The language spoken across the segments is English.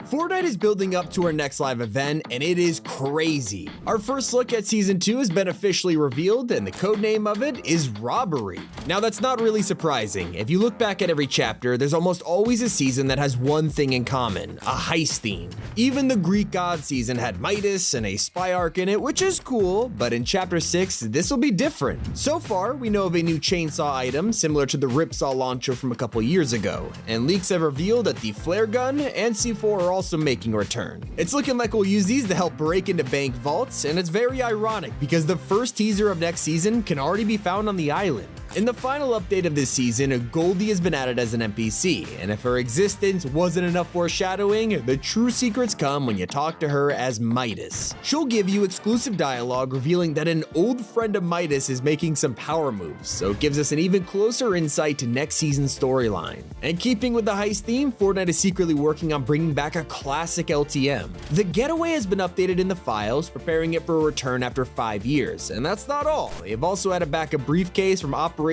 Fortnite is building up to our next live event, and it is crazy. Our first look at Season 2 has been officially revealed, and the codename of it is Robbery. Now, that's not really surprising. If you look back at every chapter, there's almost always a season that has one thing in common, a heist theme. Even the Greek god season had Midas and a spy arc in it, which is cool, but in Chapter 6, this will be different. So far, we know of a new chainsaw item, similar to the Ripsaw launcher from a couple years ago, and leaks have revealed that the flare gun and C4 are also making a return. It's looking like we'll use these to help break into bank vaults, and it's very ironic because the first teaser of next season can already be found on the island. In the final update of this season, Goldie has been added as an NPC, and if her existence wasn't enough foreshadowing, the true secrets come when you talk to her as Midas. She'll give you exclusive dialogue revealing that an old friend of Midas is making some power moves, so it gives us an even closer insight to next season's storyline. And keeping with the heist theme, Fortnite is secretly working on bringing back a classic LTM. The Getaway has been updated in the files, preparing it for a return after 5 years, and that's not all. They've also added back a briefcase from Operation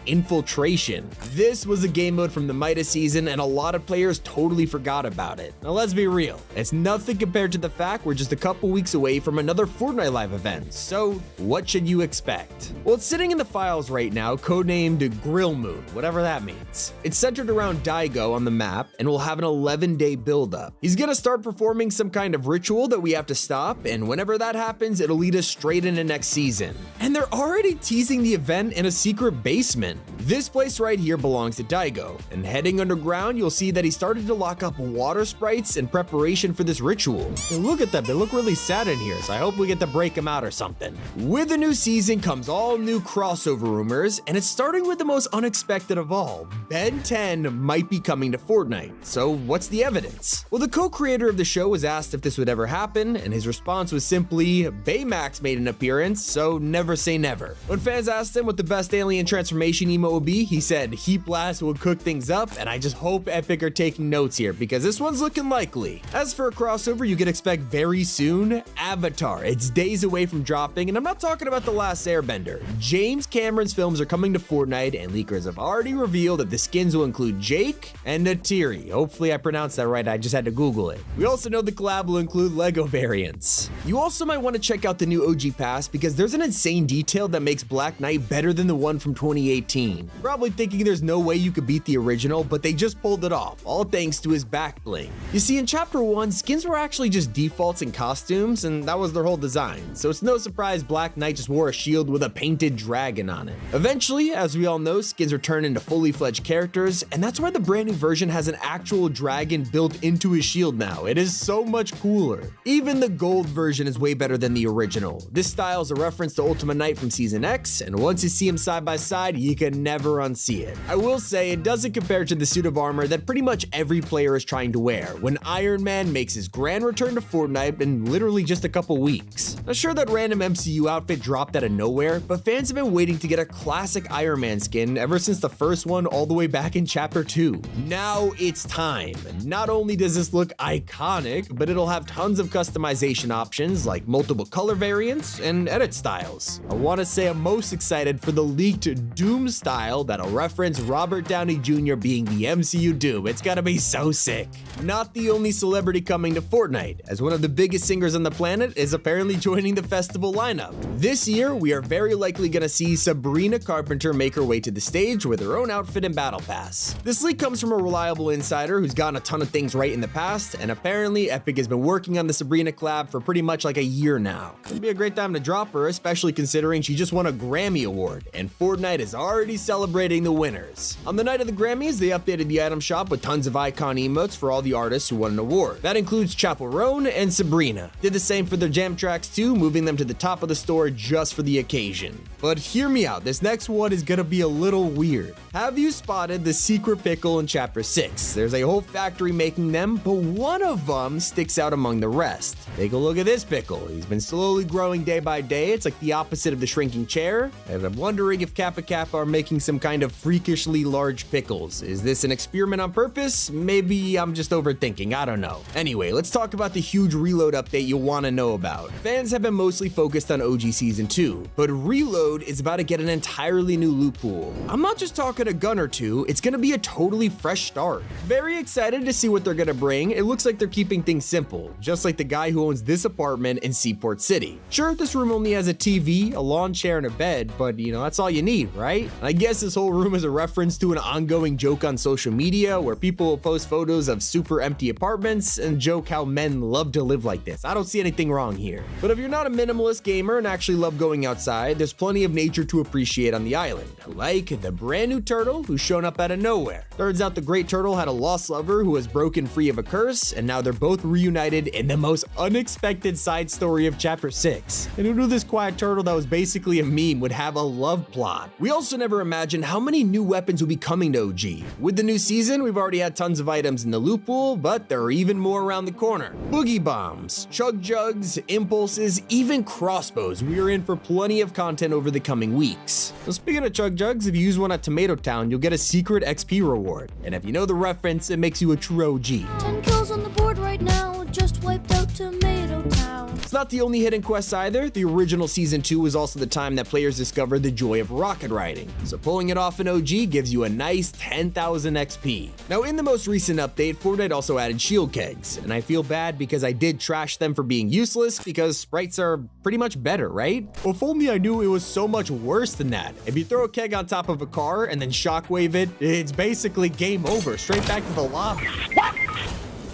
Infiltration. This was a game mode from the Midas season, and a lot of players totally forgot about it. Now let's be real, it's nothing compared to the fact we're just a couple weeks away from another Fortnite live event, so what should you expect? Well, it's sitting in the files right now, codenamed Grill Moon, whatever that means. It's centered around Daigo on the map, and will have an 11-day build-up. He's gonna start performing some kind of ritual that we have to stop, and whenever that happens, it'll lead us straight into next season. And they're already teasing the event in a secret basement. This place right here belongs to Daigo, and heading underground, you'll see that he started to lock up water sprites in preparation for this ritual. And look at them, they look really sad in here, so I hope we get to break them out or something. With the new season comes all new crossover rumors, and it's starting with the most unexpected of all. Ben 10 might be coming to Fortnite, so what's the evidence? Well, the co-creator of the show was asked if this would ever happen, and his response was simply, Baymax made an appearance, so never say never. When fans asked him what the best alien transformation emote would be, he said Heat Blast would cook things up, and I just hope Epic are taking notes here because this one's looking likely. As for a crossover you can expect very soon, Avatar. It's days away from dropping, and I'm not talking about The Last Airbender. James Cameron's films are coming to Fortnite, and leakers have already revealed that the skins will include Jake and Natiri. Hopefully I pronounced that right, I just had to Google it. We also know the collab will include Lego variants. You also might want to check out the new OG Pass because there's an insane detail that makes Black Knight better than the one from 2018. You're probably thinking there's no way you could beat the original, but they just pulled it off, all thanks to his back bling. You see, in Chapter 1, skins were actually just defaults and costumes, and that was their whole design, so it's no surprise Black Knight just wore a shield with a painted dragon on it. Eventually, as we all know, skins are turned into fully fledged characters, and that's why the brand new version has an actual dragon built into his shield now. It is so much cooler. Even the gold version is way better than the original. This style is a reference to Ultimate Knight from Season X, and once you see him side by side, you can never unsee it. I will say it doesn't compare to the suit of armor that pretty much every player is trying to wear when Iron Man makes his grand return to Fortnite in literally just a couple weeks. Now sure, that random MCU outfit dropped out of nowhere, but fans have been waiting to get a classic Iron Man skin ever since the first one all the way back in Chapter 2. Now it's time. Not only does this look iconic, but it'll have tons of customization options like multiple color variants and edit styles. I want to say I'm most excited for the leaked Doom style that'll reference Robert Downey Jr. being the MCU Doom. It's gotta be so sick. Not the only celebrity coming to Fortnite, as one of the biggest singers on the planet is apparently joining the festival lineup. This year, we are very likely gonna see Sabrina Carpenter make her way to the stage with her own outfit and battle pass. This leak comes from a reliable insider who's gotten a ton of things right in the past, and apparently Epic has been working on the Sabrina collab for pretty much like a year now. It'd be a great time to drop her, especially considering she just won a Grammy Award, and Fortnite is already celebrating the winners. On the night of the Grammys, they updated the item shop with tons of icon emotes for all the artists who won an award. That includes Chappell Roan and Sabrina. Did the same for their jam tracks too, moving them to the top of the store just for the occasion. But hear me out, this next one is gonna be a little weird. Have you spotted the secret pickle in Chapter 6? There's a whole factory making them, but one of them sticks out among the rest. Take a look at this pickle. He's been slowly growing day by day. It's like the opposite of the shrinking chair, and I'm wondering if Kappa Kappa are making making some kind of freakishly large pickles. Is this an experiment on purpose? Maybe I'm just overthinking, I don't know. Anyway, let's talk about the huge Reload update you'll want to know about. Fans have been mostly focused on OG Season 2, but Reload is about to get an entirely new loot pool. I'm not just talking a gun or two, it's gonna be a totally fresh start. Very excited to see what they're gonna bring. It looks like they're keeping things simple, just like the guy who owns this apartment in Seaport City. Sure, this room only has a TV, a lawn chair, and a bed, but that's all you need, right? I guess this whole room is a reference to an ongoing joke on social media where people will post photos of super empty apartments and joke how men love to live like this. I don't see anything wrong here. But if you're not a minimalist gamer and actually love going outside, there's plenty of nature to appreciate on the island, like the brand new turtle who's shown up out of nowhere. Turns out the great turtle had a lost lover who was broken free of a curse, and now they're both reunited in the most unexpected side story of chapter 6. And who knew this quiet turtle that was basically a meme would have a love plot? We also never imagined how many new weapons will be coming to OG. With the new season, we've already had tons of items in the loot pool, but there are even more around the corner. Boogie bombs, chug jugs, impulses, even crossbows. We are in for plenty of content over the coming weeks. So speaking of chug jugs, if you use one at Tomato Town, you'll get a secret XP reward. And if you know the reference, it makes you a true OG. 10 kills on the board right now, just wiped out Tomato Town. It's not the only hidden quest either. The original Season 2 was also the time that players discovered the joy of rocket riding. So pulling it off in OG gives you a nice 10,000 XP. Now in the most recent update, Fortnite also added shield kegs, and I feel bad because I did trash them for being useless because sprites are pretty much better, right? If only I knew it was so much worse than that. If you throw a keg on top of a car and then shockwave it, it's basically game over, straight back to the lobby.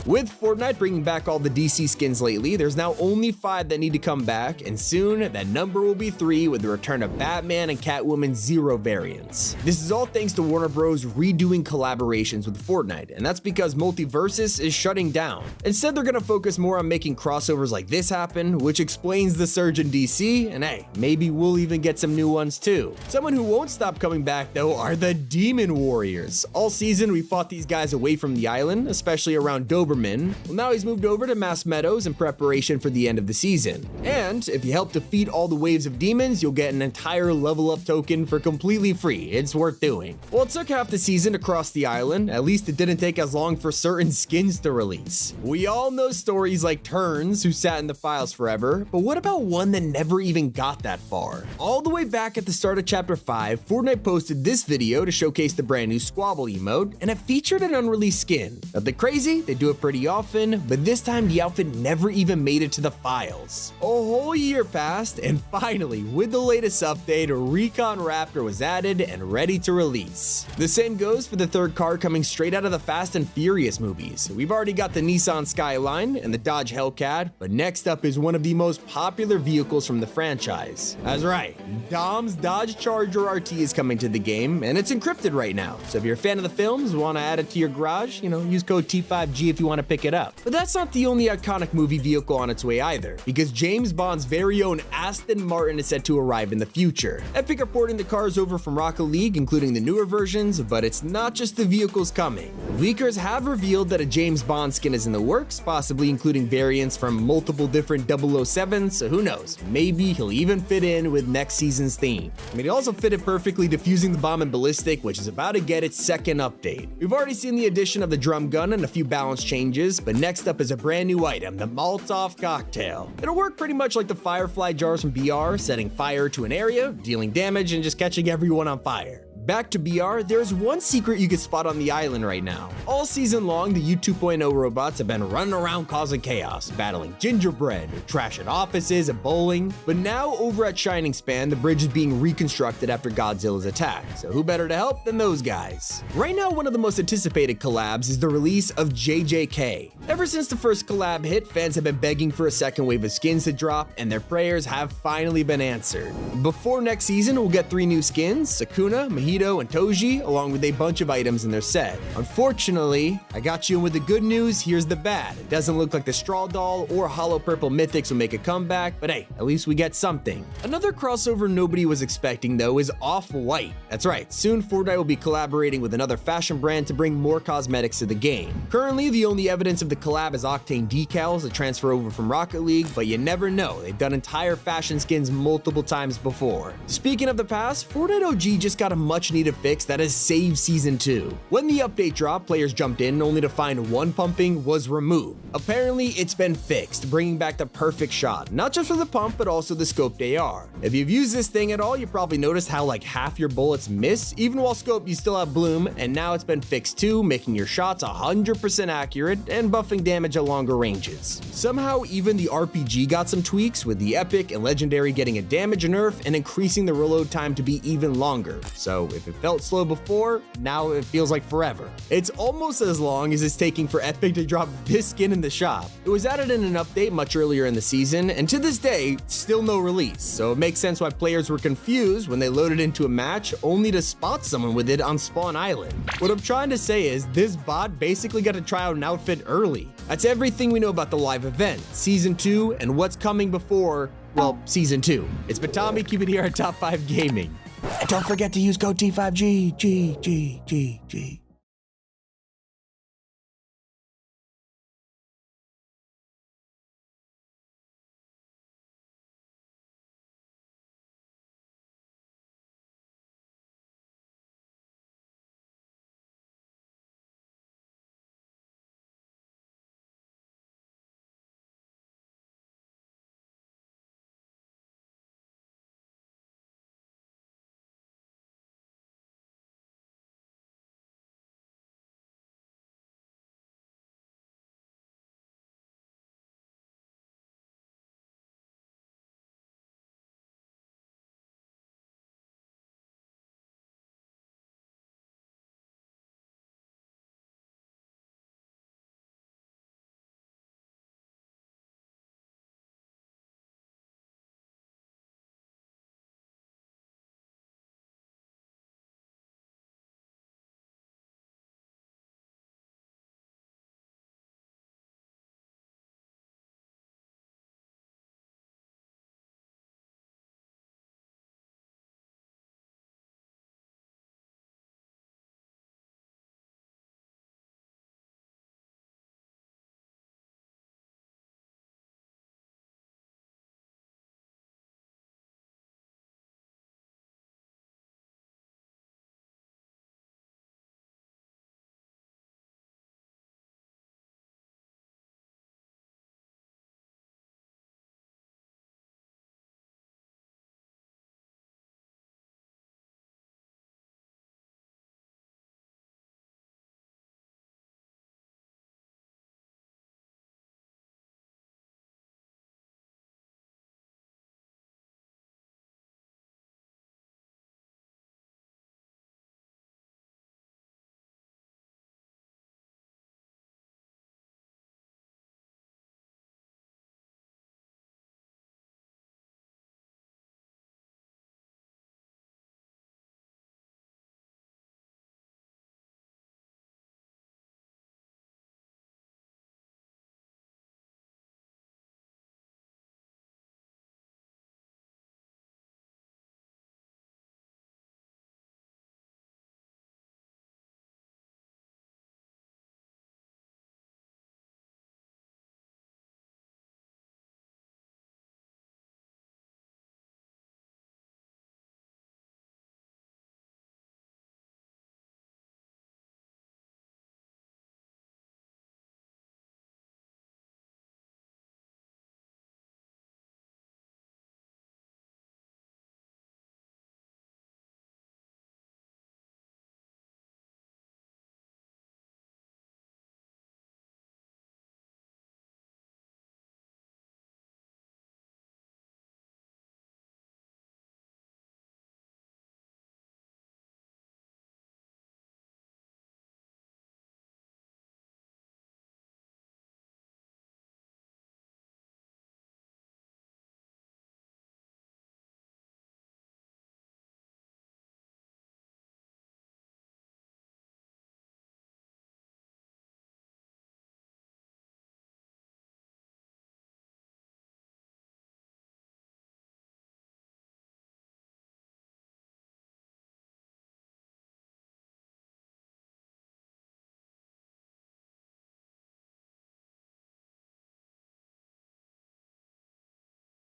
With Fortnite bringing back all the DC skins lately, there's now only 5 that need to come back, and soon that number will be 3 with the return of Batman and Catwoman Zero variants. This is all thanks to Warner Bros. Redoing collaborations with Fortnite, and that's because Multiversus is shutting down. Instead, they're gonna focus more on making crossovers like this happen, which explains the surge in DC, and hey, maybe we'll even get some new ones too. Someone who won't stop coming back though are the Demon Warriors. All season we fought these guys away from the island, especially around Doberman. Well, now he's moved over to Mass Meadows in preparation for the end of the season. And if you help defeat all the waves of demons, you'll get an entire level up token for completely free. It's worth doing. Well, it took half the season to cross the island. At least it didn't take as long for certain skins to release. We all know stories like Turns, who sat in the files forever, but what about one that never even got that far? All the way back at the start of chapter 5, Fortnite posted this video to showcase the brand new Squabble emote, and it featured an unreleased skin. Nothing crazy, they do it pretty often, but this time the outfit never even made it to the files. A whole year passed, and finally, with the latest update, Recon Raptor was added and ready to release. The same goes for the third car coming straight out of the Fast and Furious movies. We've already got the Nissan Skyline and the Dodge Hellcat, but next up is one of the most popular vehicles from the franchise. That's right, Dom's Dodge Charger RT is coming to the game, and it's encrypted right now. So if you're a fan of the films, want to add it to your garage, use code T5G if you want to pick it up. But that's not the only iconic movie vehicle on its way either, because James Bond's very own Aston Martin is set to arrive in the future. Epic are porting the cars over from Rocket League, including the newer versions, but it's not just the vehicles coming. Leakers have revealed that a James Bond skin is in the works, possibly including variants from multiple different 007s, so who knows, maybe he'll even fit in with next season's theme. He also fitted perfectly defusing the bomb in Ballistic, which is about to get its second update. We've already seen the addition of the drum gun and a few balance changes, but next up is a brand new item, the Molotov Cocktail. It'll work pretty much like the Firefly jars from BR, setting fire to an area, dealing damage, and just catching everyone on fire. Back to BR, there's one secret you can spot on the island right now. All season long, the U 2.0 robots have been running around causing chaos, battling gingerbread, trashing offices, and bowling. But now over at Shining Span, the bridge is being reconstructed after Godzilla's attack. So who better to help than those guys? Right now, one of the most anticipated collabs is the release of JJK. Ever since the first collab hit, fans have been begging for a second wave of skins to drop, and their prayers have finally been answered. Before next season, we'll get 3 new skins, Sakuna, Mahito, and Toji, along with a bunch of items in their set. Unfortunately, I got you in with the good news, here's the bad. It doesn't look like the Straw Doll or Hollow Purple Mythics will make a comeback, but hey, at least we get something. Another crossover nobody was expecting though is Off-White. That's right, soon Fortnite will be collaborating with another fashion brand to bring more cosmetics to the game. Currently, the only evidence of the collab is Octane decals that transfer over from Rocket League, but you never know, they've done entire fashion skins multiple times before. Speaking of the past, Fortnite OG just got a much much needed fix that has saved Season 2. When the update dropped, players jumped in only to find one pumping was removed. Apparently, it's been fixed, bringing back the perfect shot, not just for the pump, but also the scoped AR. If you've used this thing at all, you probably noticed how like half your bullets miss, even while scoped you still have bloom, and now it's been fixed too, making your shots 100% accurate and buffing damage at longer ranges. Somehow, even the RPG got some tweaks, with the epic and legendary getting a damage nerf and increasing the reload time to be even longer. So if it felt slow before, now it feels like forever. It's almost as long as it's taking for epic to drop this skin in the shop. It was added in an update much earlier in the season, and to this day, still no release, so it makes sense why players were confused when they loaded into a match only to spot someone with it on Spawn Island. What I'm trying to say is, this bot basically got to try out an outfit early. That's everything we know about the live event, Season 2, and what's coming before, well, Season 2. It's been Tommy, keep it here at Top 5 Gaming. And don't forget to use code T5G, G.